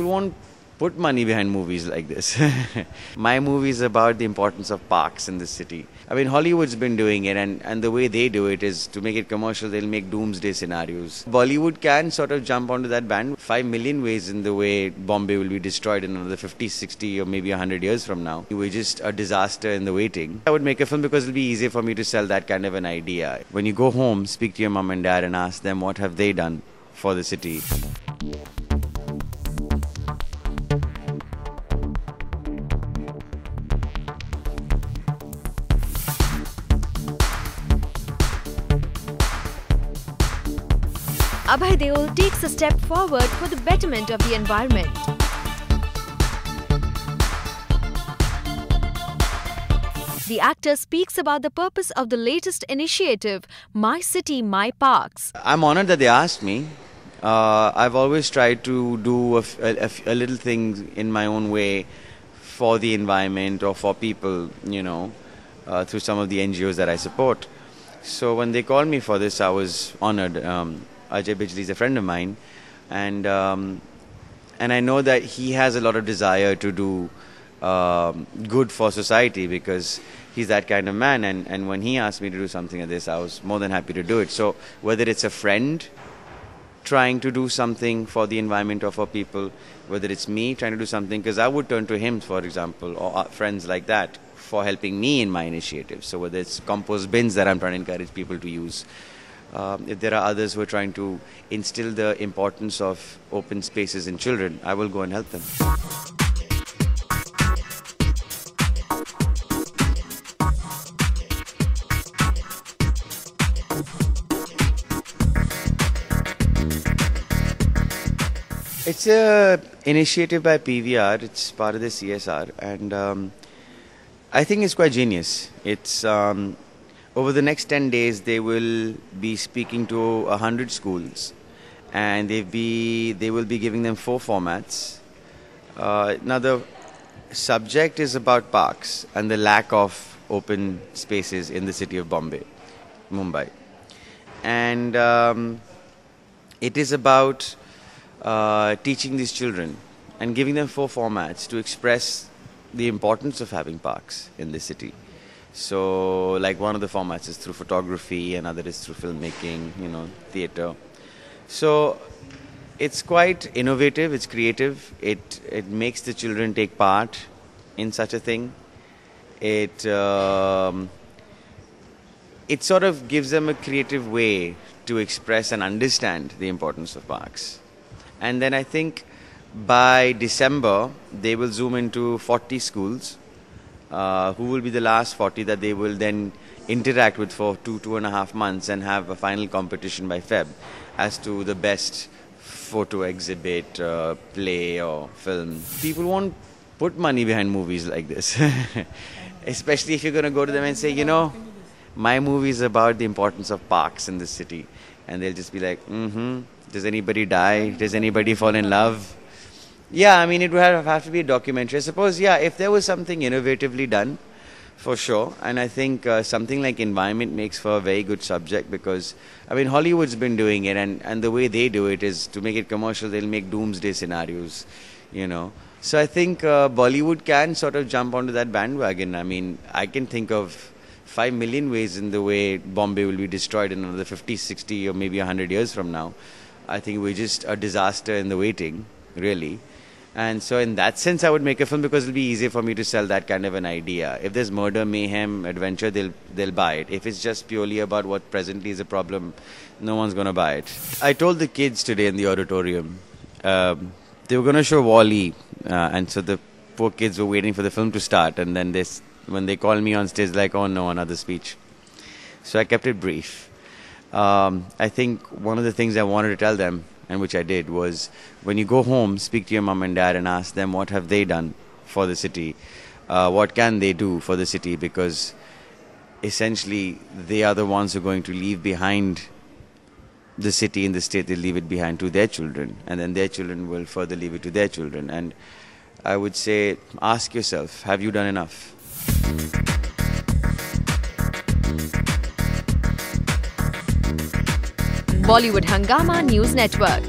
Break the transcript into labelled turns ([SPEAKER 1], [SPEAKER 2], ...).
[SPEAKER 1] people won't put money behind movies like this. My movie is about the importance of parks in the city. I mean, Hollywood's been doing it, and the way they do it is to make it commercial, they'll make doomsday scenarios. Bollywood can sort of jump onto that band. 5 million ways in the way Bombay will be destroyed in another 50, 60 or maybe 100 years from now. We're just a disaster in the waiting. I would make a film because it'll be easier for me to sell that kind of an idea. When you go home, speak to your mom and dad and ask them what have they done for the city.
[SPEAKER 2] Abhay Deol takes a step forward for the betterment of the environment. The actor speaks about the purpose of the latest initiative, My City, My Parks.
[SPEAKER 1] I'm honored that they asked me. I've always tried to do a little thing in my own way for the environment or for people, through some of the NGOs that I support. So when they called me for this, I was honored. Ajay Bijli is a friend of mine, and I know that he has a lot of desire to do good for society because he's that kind of man. And when he asked me to do something like this, I was more than happy to do it. So whether it's a friend trying to do something for the environment or for people, whether it's me trying to do something, because I would turn to him, for example, or friends like that for helping me in my initiative. So whether it's compost bins that I'm trying to encourage people to use, if there are others who are trying to instill the importance of open spaces in children, I will go and help them. It's an initiative by PVR. It's part of the CSR, and I think it's quite genius. It's over the next 10 days, they will be speaking to 100 schools, and they will be giving them 4 formats. Now, the subject is about parks and the lack of open spaces in the city of Mumbai. And it is about teaching these children and giving them 4 formats to express the importance of having parks in the city. So, like, one of the formats is through photography, another is through filmmaking, theatre. So, it's quite innovative, it's creative, it makes the children take part in such a thing. It sort of gives them a creative way to express and understand the importance of parks. And then I think by December, they will zoom into 40 schools, who will be the last 40 that they will then interact with for 2.5 months and have a final competition by Feb as to the best photo exhibit, play or film. People won't put money behind movies like this, especially if you're going to go to them and say, my movie is about the importance of parks in the city. And they'll just be like, does anybody die? Does anybody fall in love? Yeah, I mean, it would have to be a documentary. I suppose, if there was something innovatively done, for sure. And I think something like environment makes for a very good subject because, I mean, Hollywood's been doing it, and the way they do it is to make it commercial, they'll make doomsday scenarios, So I think Bollywood can sort of jump onto that bandwagon. I mean, I can think of 5 million ways in the way Bombay will be destroyed in another 50, 60 or maybe 100 years from now. I think we're just a disaster in the waiting, really. And so in that sense, I would make a film because it'll be easier for me to sell that kind of an idea. If there's murder, mayhem, adventure, they'll buy it. If it's just purely about what presently is a problem, no one's going to buy it. I told the kids today in the auditorium, they were going to show Wall-E, and so the poor kids were waiting for the film to start, and then when they called me on stage, like, oh no, another speech. So I kept it brief. I think one of the things I wanted to tell them, and which I did, was when you go home, speak to your mom and dad and ask them what have they done for the city, what can they do for the city, because essentially they are the ones who are going to leave behind the city in the state. They leave it behind to their children, and then their children will further leave it to their children. And I would say, ask yourself, have you done enough?
[SPEAKER 2] Bollywood Hungama News Network.